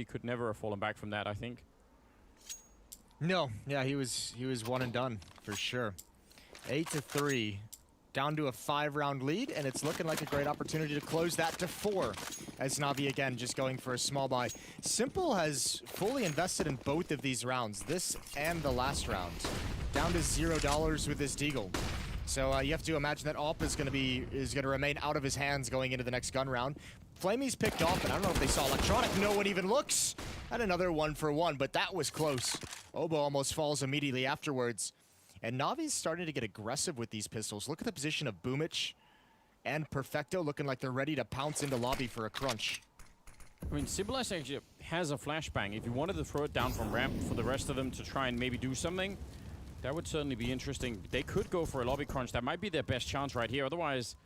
He could never have fallen back from that, I think. No, yeah, he was one and done for sure. 8-3, down to a 5-round lead, and it's looking like a great opportunity to close that to 4. As Na'Vi again just going for a small buy. Simple has fully invested in both of these rounds, this and the last round. Down to $0 with this Deagle. So you have to imagine that AWP is going to remain out of his hands going into the next gun round. Flamey's picked off, and I don't know if they saw Electronic. No one even looks. And another 1-for-1, but that was close. Obo almost falls immediately afterwards. And Na'Vi's starting to get aggressive with these pistols. Look at the position of Boomich and Perfecto looking like they're ready to pounce into lobby for a crunch. I mean, Simple actually has a flashbang. If you wanted to throw it down from ramp for the rest of them to try and maybe do something, that would certainly be interesting. They could go for a lobby crunch. That might be their best chance right here. Otherwise,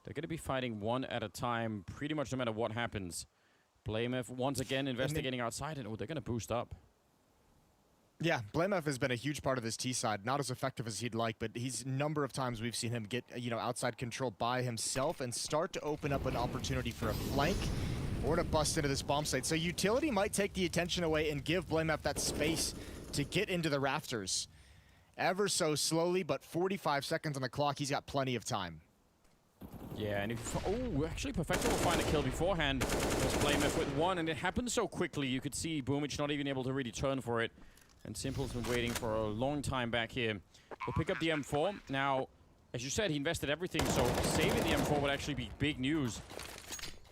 they're going to be fighting one at a time pretty much no matter what happens. Blamef once again investigating outside, and they're going to boost up. Yeah, Blamef has been a huge part of this T side. Not as effective as he'd like, but he's a number of times we've seen him get, outside control by himself and start to open up an opportunity for a flank or to bust into this bomb site. So utility might take the attention away and give Blamef that space to get into the rafters. Ever so slowly, but 45 seconds on the clock, he's got plenty of time. Yeah, and if... Oh, actually, Perfecto will find a kill beforehand. There's Blamef with one, and it happened so quickly. You could see Boomich not even able to really turn for it. And Simple's been waiting for a long time back here. We'll pick up the M4. Now, as you said, he invested everything, so saving the M4 would actually be big news.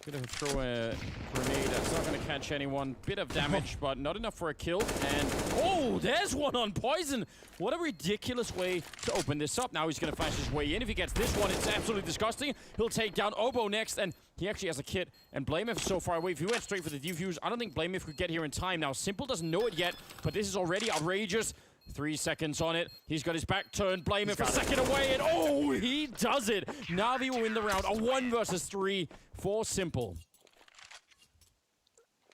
Gonna throw a grenade that's not gonna catch anyone. Bit of damage, but not enough for a kill. And, oh, there's one on Poison! What a ridiculous way to open this up. Now he's gonna flash his way in. If he gets this one, it's absolutely disgusting. He'll take down Obo next, and he actually has a kit. And Blamef is so far away. If he went straight for the defuse, I don't think Blamef could get here in time. Now, Simple doesn't know it yet, but this is already outrageous. 3 seconds on it. He's got his back turned. Blamef a second away, and oh, he does it! Na'Vi will win the round. A 1 versus 3 for Simple.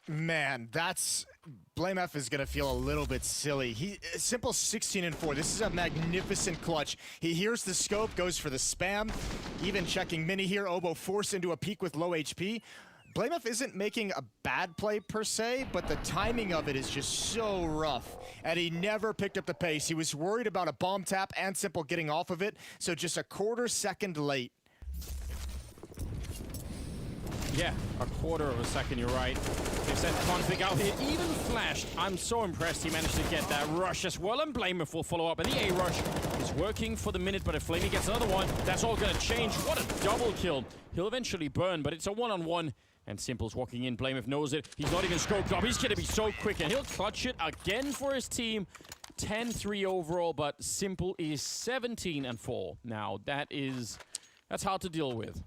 Man, Blamef is gonna feel a little bit silly. Simple 16-4. This is a magnificent clutch. He hears the scope, goes for the spam. Even checking mini here. Obo forced into a peek with low HP. Blamef isn't making a bad play per se, but the timing of it is just so rough. And he never picked up the pace. He was worried about a bomb tap and Simple getting off of it, so just a quarter second late. Yeah, a quarter of a second, you're right. They sent config out here, even flashed. I'm so impressed he managed to get that rush as well, and Blamef will follow up. And the A-rush is working for the minute, but if Flamey gets another one, that's all gonna change. What a double kill. He'll eventually burn, but it's a one-on-one. And Simple's walking in. Blamef knows it. He's not even scoped up. He's going to be so quick, and he'll clutch it again for his team. 10-3 overall, but Simple is 17-4. Now, that's hard to deal with.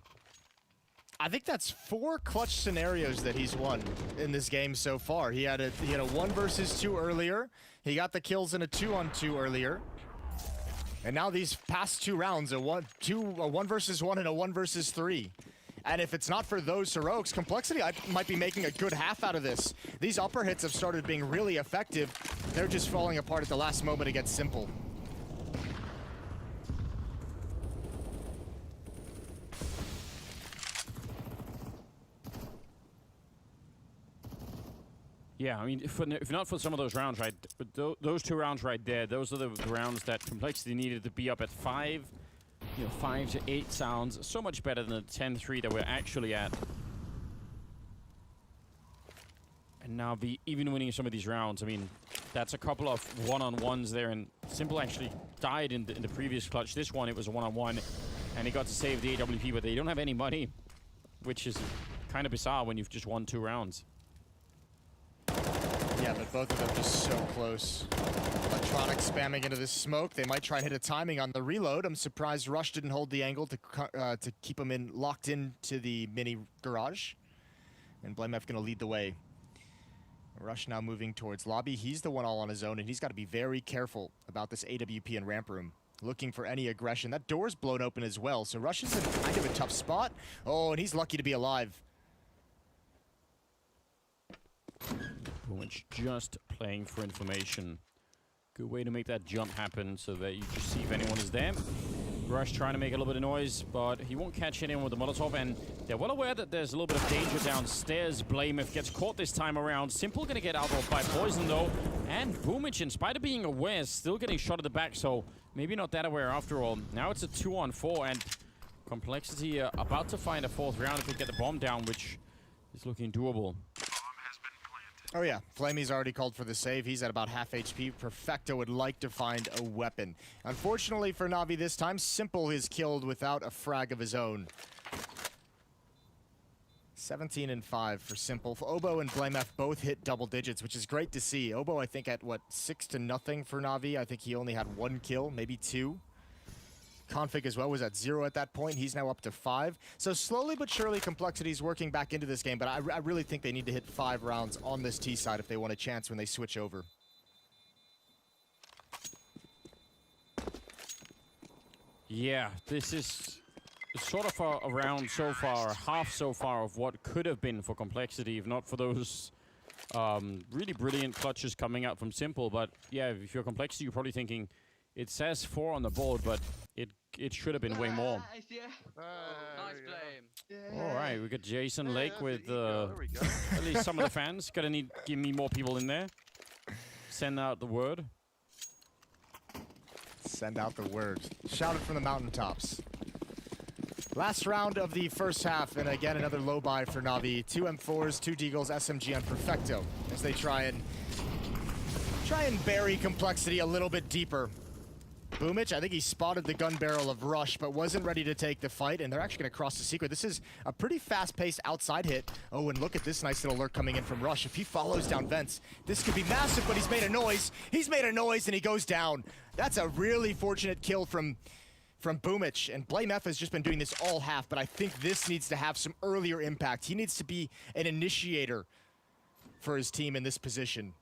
I think that's 4 clutch scenarios that he's won in this game so far. He had a 1 versus 2 earlier. He got the kills in a 2-on-2 earlier. And now these past 2 rounds, a 1 versus 1 and a 1 versus 3. And if it's not for those heroics, Complexity might be making a good half out of this. These upper hits have started being really effective. They're just falling apart at the last moment against Simple. Yeah, I mean, if not for some of those rounds, right, those 2 rounds right there, those are the rounds that Complexity needed to be up at 5. 5 to 8 sounds so much better than the 10-3 that we're actually at. And now even winning some of these rounds, I mean, that's a couple of one-on-ones there, and Simple actually died in the previous clutch. This one, it was a one-on-one, and he got to save the AWP, but they don't have any money, which is kind of bizarre when you've just won 2 rounds. Yeah, but both of them just so close. Electronic spamming into this smoke. They might try and hit a timing on the reload. I'm surprised Rush didn't hold the angle to keep him locked into the mini garage. And Blamef gonna lead the way. Rush now moving towards lobby. He's the one all on his own, and he's got to be very careful about this AWP and ramp room. Looking for any aggression. That door's blown open as well, so Rush is in kind of a tough spot. Oh, and he's lucky to be alive. Boomich just playing for information. Good way to make that jump happen so that you just see if anyone is there. Rush trying to make a little bit of noise, but he won't catch anyone with the Molotov, and they're well aware that there's a little bit of danger downstairs. Blameth gets caught this time around. Simple gonna get out by Poison though, and Boomich, in spite of being aware, is still getting shot at the back, so maybe not that aware after all. Now it's a 2-on-4, and Complexity about to find a fourth round if they get the bomb down, which is looking doable. Oh yeah, Flamey's already called for the save. He's at about half HP. Perfecto would like to find a weapon. Unfortunately for Na'Vi this time, Simple is killed without a frag of his own. 17 and 5 for Simple. Obo and Blameth both hit double digits, which is great to see. Obo, I think, at what, 6-0 for Na'Vi. I think he only had 1 kill, maybe 2. Config as well was at 0 at that point. He's now up to 5. So slowly but surely, Complexity's working back into this game, but I really think they need to hit 5 rounds on this T side if they want a chance when they switch over. Yeah, this is sort of a round so far, half so far of what could have been for Complexity, if not for those really brilliant clutches coming out from Simple. But yeah, if you're Complexity, you're probably thinking, it says 4 on the board, but it should have been way more. Nice, yeah. Nice blame. All right, we got Jason Lake with There we go. at least some of the fans. Gonna give me more people in there. Send out the word. Send out the word. Shout it from the mountaintops. Last round of the first half, and again another low buy for Na'Vi. 2 M4s, 2 Deagles, SMG on Perfecto as they try and bury Complexity a little bit deeper. Boomich, I think he spotted the gun barrel of Rush, but wasn't ready to take the fight, and they're actually going to cross the secret. This is a pretty fast-paced outside hit. Oh, and look at this nice little lurk coming in from Rush. If he follows down vents, this could be massive, but he's made a noise. He's made a noise, and he goes down. That's a really fortunate kill from Boomich, and Blameth has just been doing this all half, but I think this needs to have some earlier impact. He needs to be an initiator for his team in this position.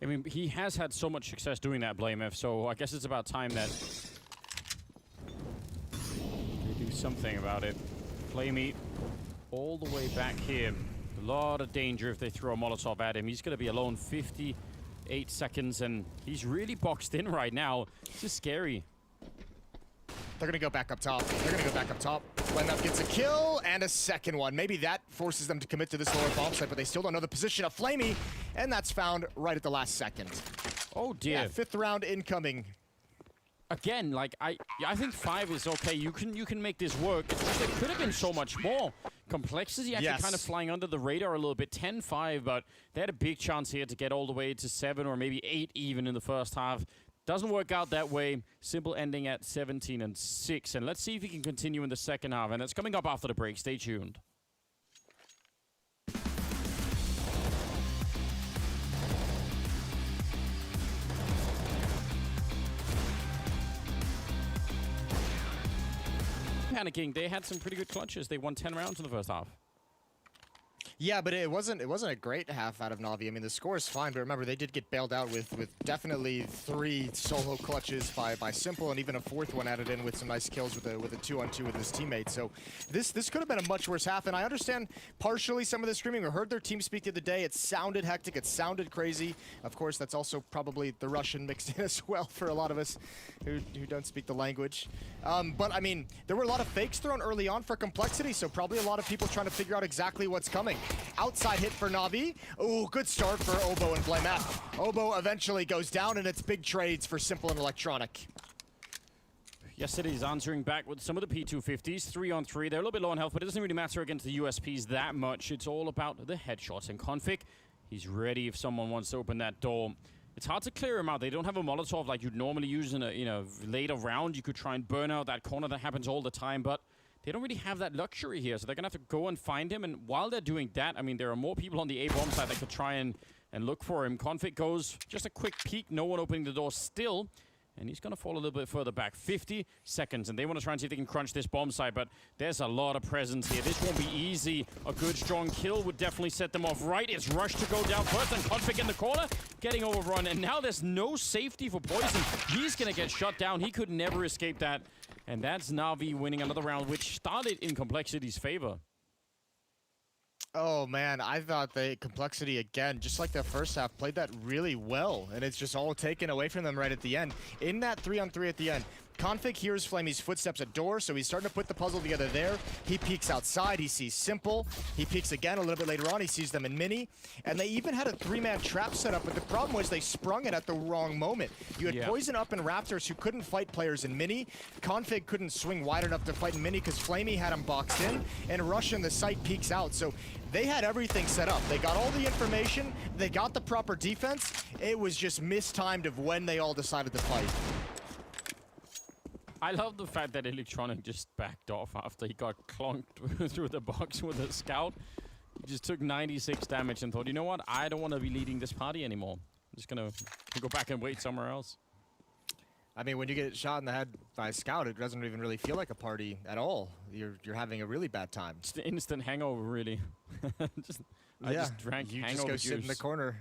I mean, he has had so much success doing that, Blameth, so I guess it's about time that they do something about it. Flamey all the way back here. A lot of danger if they throw a Molotov at him. He's going to be alone 58 seconds, and he's really boxed in right now. This is scary. They're going to go back up top. Blameth gets a kill and a second one. Maybe that forces them to commit to this lower bomb site, but they still don't know the position of Flamey, and that's found right at the last second. Oh, dear. Yeah, 5th round incoming. Again, like, I think 5 is okay. You can make this work. It's just there could have been so much more. Complexity actually kind of flying under the radar a little bit. 10-5, but they had a big chance here to get all the way to 7 or maybe 8 even in the first half. Doesn't work out that way. Simple ending at 17 and 6. And let's see if he can continue in the second half. And that's coming up after the break. Stay tuned. Panicking. They had some pretty good clutches. They won 10 rounds in the first half. Yeah, but it wasn't a great half out of Na'Vi. I mean, the score is fine, but remember, they did get bailed out with definitely 3 solo clutches by Simple, and even a 4th one added in with some nice kills with a 2-on-2 with his teammate. So this could have been a much worse half, and I understand partially some of the screaming. We heard their team speak the other day. It sounded hectic. It sounded crazy. Of course, that's also probably the Russian mixed in as well for a lot of us who don't speak the language. But, I mean, there were a lot of fakes thrown early on for Complexity, so probably a lot of people trying to figure out exactly what's coming. Outside hit for Na'Vi. Ooh, good start for Obo and Blameth. Obo eventually goes down, and it's big trades for Simple and Electronic. Yesterday's answering back with some of the P250s, 3-on-3. They're a little bit low on health, but it doesn't really matter against the USPs that much. It's all about the headshots. And Config, he's ready if someone wants to open that door. It's hard to clear him out. They don't have a Molotov like you'd normally use in a later round. You could try and burn out that corner. That happens all the time, but they don't really have that luxury here, so they're going to have to go and find him. And while they're doing that, I mean, there are more people on the A-bomb side that could try and look for him. Config goes just a quick peek. No one opening the door still. And he's going to fall a little bit further back. 50 seconds, and they want to try and see if they can crunch this bomb site, but there's a lot of presence here. This won't be easy. A good, strong kill would definitely set them off right. It's Rush to go down first, and Config in the corner, getting overrun. And now there's no safety for Poison. He's going to get shut down. He could never escape that. And that's Na'Vi winning another round, which started in Complexity's favor. Oh man, I thought the Complexity again, just like the first half, played that really well, and it's just all taken away from them right at the end. In that 3-on-3 at the end, Config hears Flamey's footsteps at door, so he's starting to put the puzzle together there. He peeks outside, he sees Simple. He peeks again a little bit later on, he sees them in Mini. And they even had a 3-man trap set up, but the problem was they sprung it at the wrong moment. You had Poison up and Raptors who couldn't fight players in Mini. Config couldn't swing wide enough to fight in Mini because Flamey had him boxed in, and Rush in the site peeks out. So they had everything set up. They got all the information, they got the proper defense. It was just mistimed of when they all decided to fight. I love the fact that Electronic just backed off after he got clonked through the box with a scout. He just took 96 damage and thought, you know what? I don't want to be leading this party anymore. I'm just going to go back and wait somewhere else. I mean, when you get shot in the head by a scout, it doesn't even really feel like a party at all. You're having a really bad time. Just an instant hangover, really. I just drank you hangover just go juice. sit in the corner.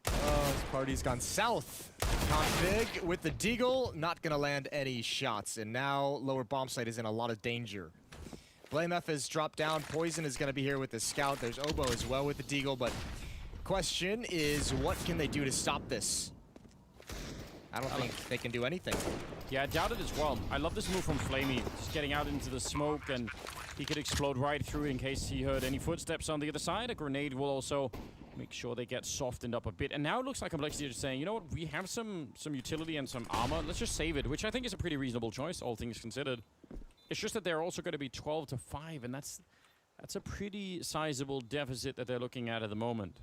Oh, this party's gone south. Config with the Deagle, not gonna land any shots, and now lower bomb site is in a lot of danger. Blame F has dropped down. Poison is gonna be here with the scout. There's Oboe as well with the Deagle, but question is, what can they do to stop this? I don't think they can do anything. Yeah, I doubt it as well. I love this move from Flamey. Just getting out into the smoke, and he could explode right through in case he heard any footsteps on the other side. A grenade will also make sure they get softened up a bit. And now it looks like Complexity is saying, you know what, we have some utility and some armor. Let's just save it, which I think is a pretty reasonable choice, all things considered. It's just that they're also going to be 12-5, and that's a pretty sizable deficit that they're looking at the moment.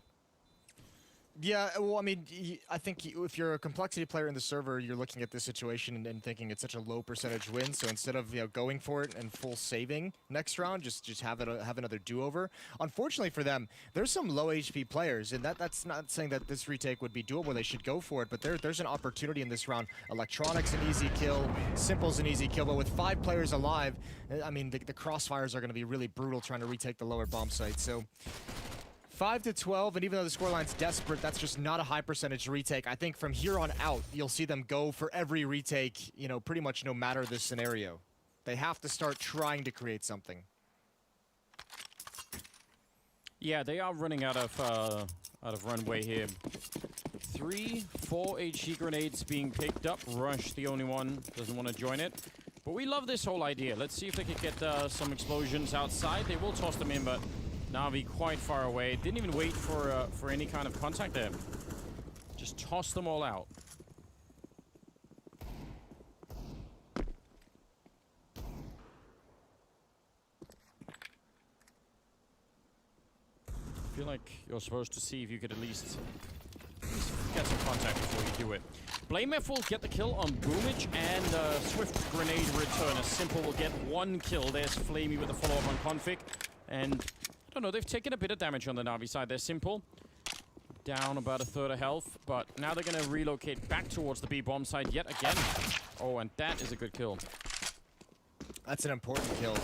Yeah, well, I mean, I think if you're a Complexity player in the server, you're looking at this situation and thinking it's such a low percentage win. So instead of going for it and full saving next round, just have another do-over. Unfortunately for them, there's some low HP players, and that's not saying that this retake would be doable. They should go for it, but there's an opportunity in this round. Electronics an easy kill, Simple's an easy kill, but with 5 players alive, I mean, the crossfires are going to be really brutal trying to retake the lower bomb site. So 5-12, and even though the scoreline's desperate, that's just not a high percentage retake. I think from here on out, you'll see them go for every retake, pretty much no matter the scenario. They have to start trying to create something. Yeah, they are running out of runway here. 3, 4 HE grenades being picked up. Rush, the only one, doesn't want to join it. But we love this whole idea. Let's see if they can get some explosions outside. They will toss them in, but Na'Vi quite far away. Didn't even wait for any kind of contact there. Just toss them all out. I feel like you're supposed to see if you could at least get some contact before you do it. BlameF will get the kill on Boomich, and Swift grenade return. A Simple will get 1 kill. There's Flamey with the follow-up on Config. And I don't know, they've taken a bit of damage on the Na'Vi side. They're Simple, down about 1/3 of health, but now they're going to relocate back towards the B-bomb side yet again. Oh, and that is a good kill. That's an important kill.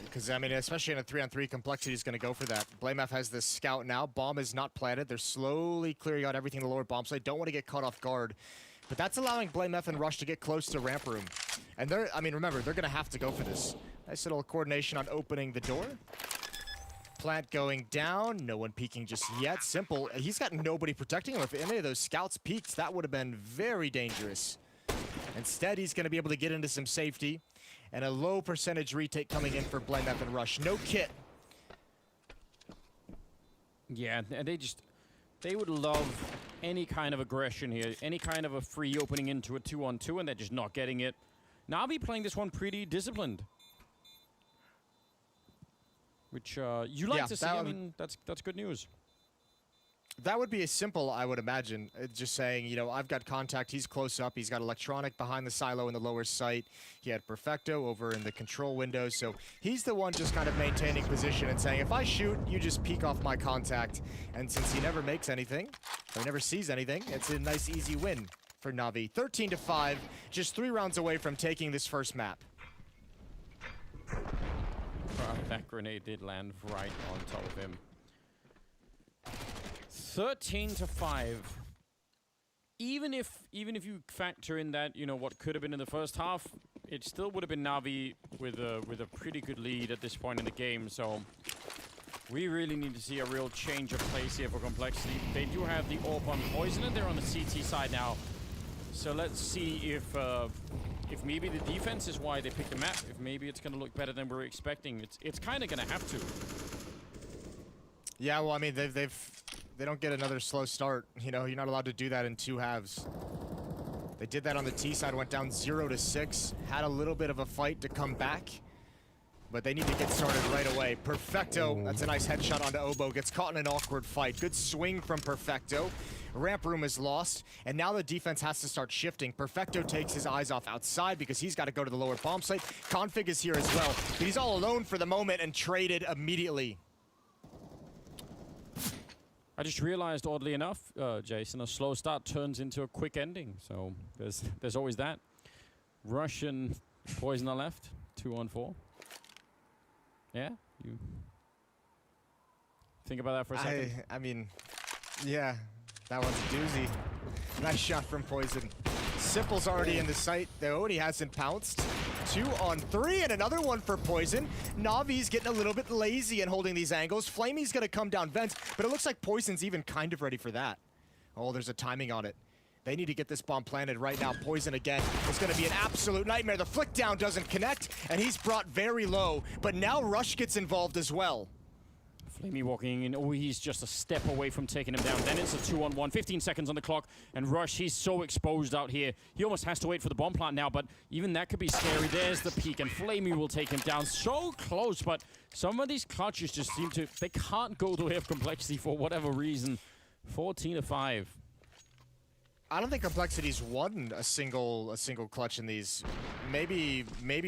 Because, I mean, especially in a 3-on-3, Complexity is going to go for that. BlameF has this scout now. Bomb is not planted. They're slowly clearing out everything in the lower bomb site. Don't want to get caught off guard. But that's allowing BlameF and Rush to get close to ramp room. And remember, they're going to have to go for this. Nice little coordination on opening the door. Plant going down. No one peeking just yet. Simple. He's got nobody protecting him. If any of those scouts peeked, that would have been very dangerous. Instead, he's going to be able to get into some safety. And a low percentage retake coming in for BlameF and Rush. No kit. Yeah, and they would love any kind of aggression here. Any kind of a free opening into a 2-on-2, and they're just not getting it. Na'Vi playing this one pretty disciplined. Which you like to see. I mean, that's good news. That would be a Simple, I would imagine. Just saying, I've got contact. He's close up. He's got Electronic behind the silo in the lower site. He had Perfecto over in the control window. So he's the one just kind of maintaining position and saying, if I shoot, you just peek off my contact. And since he never makes anything, or never sees anything, it's a nice, easy win for Na'Vi. 13-5, just 3 rounds away from taking this first map. That grenade did land right on top of him. 13-5. Even if you factor in that, what could have been in the first half, it still would have been Na'Vi with a pretty good lead at this point in the game. So we really need to see a real change of pace here for Complexity. They do have the AWP on Poison, and they're on the CT side now. So let's see if maybe the defense is why they picked the map. If maybe it's going to look better than we were expecting. It's kind of going to have to. Yeah, well, I mean, they don't get another slow start. You know, you're not allowed to do that in 2 halves. They did that on the T side, went down 0-6, had a little bit of a fight to come back, but they need to get started right away. Perfecto, that's a nice headshot onto Oboe, gets caught in an awkward fight. Good swing from Perfecto. Ramp room is lost, and now the defense has to start shifting. Perfecto takes his eyes off outside because he's got to go to the lower bomb site. Config is here as well, but he's all alone for the moment and traded immediately. I just realized, oddly enough, Jason, a slow start turns into a quick ending. So there's always that. Rush and Poison are left, 2-on-4. Yeah, you think about that for a second. I mean, yeah, that one's a doozy. Nice shot from Poison. Simple's already in the site, though, and he hasn't pounced. 2-on-3, and another one for Poison. Na'Vi's getting a little bit lazy in holding these angles. Flamey's gonna come down vents, but it looks like Poison's even kind of ready for that. Oh, there's a timing on it. They need to get this bomb planted right now. Poison again. It's gonna be an absolute nightmare. The flick down doesn't connect, and he's brought very low, but now Rush gets involved as well. Flamey walking in. Oh, he's just a step away from taking him down. Then it's a 2-on-1. 15 seconds on the clock. And Rush, he's so exposed out here. He almost has to wait for the bomb plant now, but even that could be scary. There's the peek, and Flamey will take him down. So close, but some of these clutches just seem to... They can't go the way of Complexity for whatever reason. 14-5. I don't think Complexity's won a single clutch in these. Maybe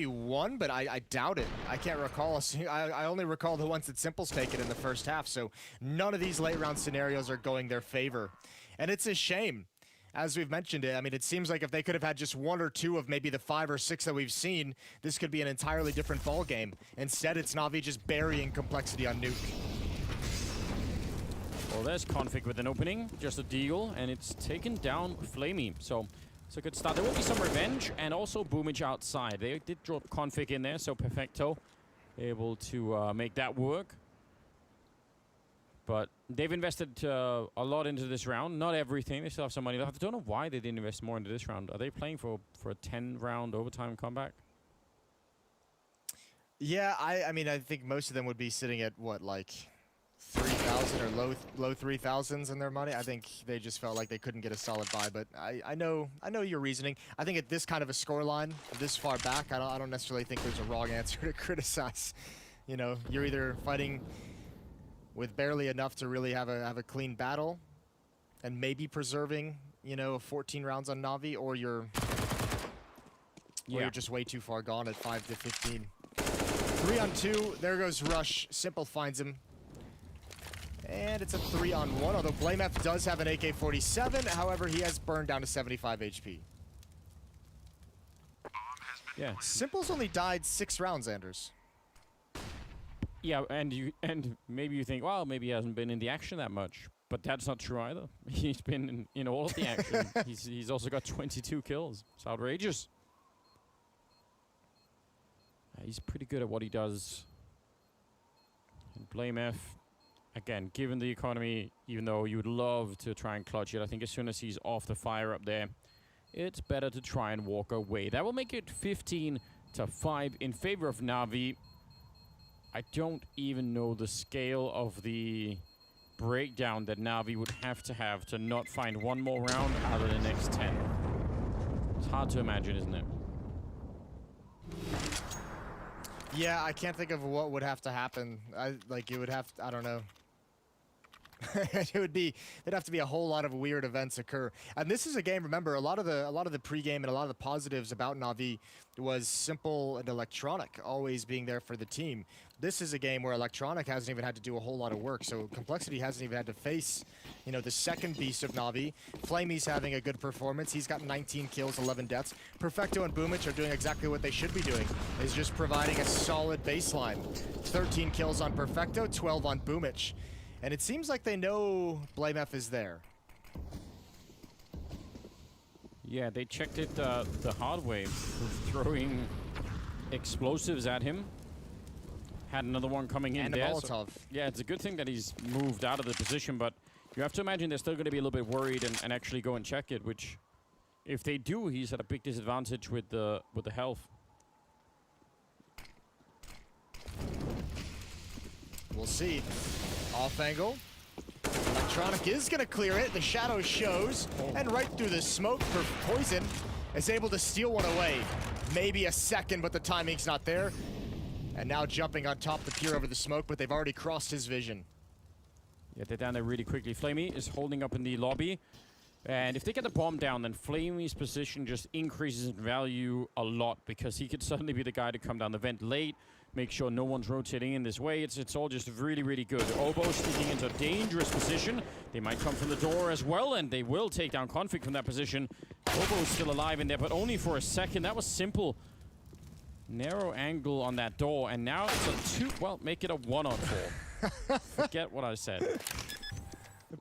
one, but I doubt it. I can't recall. I only recall the ones that Simple's taken in the first half, so none of these late round scenarios are going their favor. And it's a shame. As we've mentioned it, I mean, it seems like if they could have had just 1 or 2 of maybe the 5 or 6 that we've seen, this could be an entirely different ball game. Instead, it's Na'Vi just burying Complexity on Nuke. Well, there's Config with an opening, just a deagle, and it's taken down Flamey. So it's a good start. There will be some revenge, and also Boomage outside. They did drop Config in there, so Perfecto able to make that work. But they've invested a lot into this round. Not everything. They still have some money left. I don't know why they didn't invest more into this round. Are they playing for a 10-round overtime comeback? Yeah, I mean, I think most of them would be sitting at, what, like 3,000 or low 3,000s in their money. I think they just felt like they couldn't get a solid buy, but I know your reasoning. I think at this kind of a scoreline, this far back, I don't necessarily think there's a wrong answer to criticize. You know, you're either fighting with barely enough to really have a clean battle and maybe preserving, you know, 14 rounds on Na'Vi, or you're just way too far gone at 5 to 15. 3-on-2, there goes Rush. Simple finds him. And it's a 3-on-1, although BlameF does have an AK-47. However, he has burned down to 75 HP. Yeah. Simple's only died 6 rounds, Anders. Yeah, and maybe you think, well, maybe he hasn't been in the action that much. But that's not true either. He's been in all of the action. He's also got 22 kills. It's outrageous. He's pretty good at what he does. And BlameF, again, given the economy, even though you would love to try and clutch it, I think as soon as he's off the fire up there, it's better to try and walk away. That will make it 15-5 in favor of Na'Vi. I don't even know the scale of the breakdown that Na'Vi would have to not find one more round out of the next 10. It's hard to imagine, isn't it? Yeah, I can't think of what would have to happen. It would have to, I don't know. There'd have to be a whole lot of weird events occur. And this is a game, remember, a lot of the pregame and a lot of the positives about Na'Vi was Simple and Electronic always being there for the team. This is a game where Electronic hasn't even had to do a whole lot of work, so Complexity hasn't even had to face, you know, the second beast of Na'Vi. Flamey's having a good performance. He's got 19 kills, 11 deaths. Perfecto and Boomich are doing exactly what they should be doing, is just providing a solid baseline. 13 kills on Perfecto, 12 on Boomich. And it seems like they know BlameF is there. Yeah, they checked it the hard way, throwing explosives at him. Had another one coming in And a there. Molotov. Yeah, it's a good thing that he's moved out of the position, but you have to imagine they're still going to be a little bit worried and actually go and check it, which, if they do, he's at a big disadvantage with the health. We'll see. Off angle. Electronic is going to clear it. The shadow shows. And right through the smoke for Poison is able to steal one away. Maybe a second, but the timing's not there. And now jumping on top the pier over the smoke, but they've already crossed his vision. Yeah, they're down there really quickly. Flamey is holding up in the lobby. And if they get the bomb down, then Flamey's position just increases in value a lot, because he could suddenly be the guy to come down the vent late, make sure no one's rotating in this way. It's all just really, really good. Obo sneaking into a dangerous position. They might come from the door as well, and they will take down Config from that position. Obo's still alive in there, but only for a second. That was simple. Narrow angle on that door, and now it's a 2. Well, make it a 1-on-4. Forget what I said.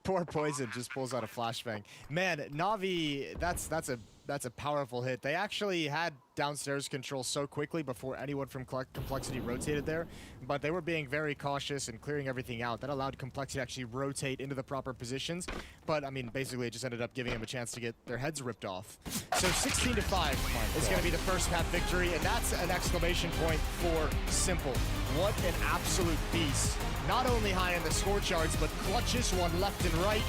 Poor Poison just pulls out a flashbang. Man, Na'Vi, that's a powerful hit. They actually had downstairs control so quickly before anyone from Complexity rotated there, but they were being very cautious and clearing everything out. That allowed Complexity to actually rotate into the proper positions, but I mean, basically it just ended up giving them a chance to get their heads ripped off. So 16-5 is going to be the first map victory, and that's an exclamation point for Simple. What an absolute beast. Not only high in the score charts, but clutches one left and right.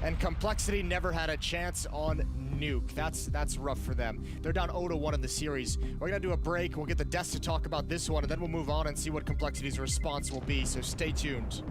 And Complexity never had a chance on Nuke. That's rough for them. They're down 0-1 in the series. We're gonna do a break. We'll get the Desk to talk about this one, and then we'll move on and see what Complexity's response will be. So stay tuned.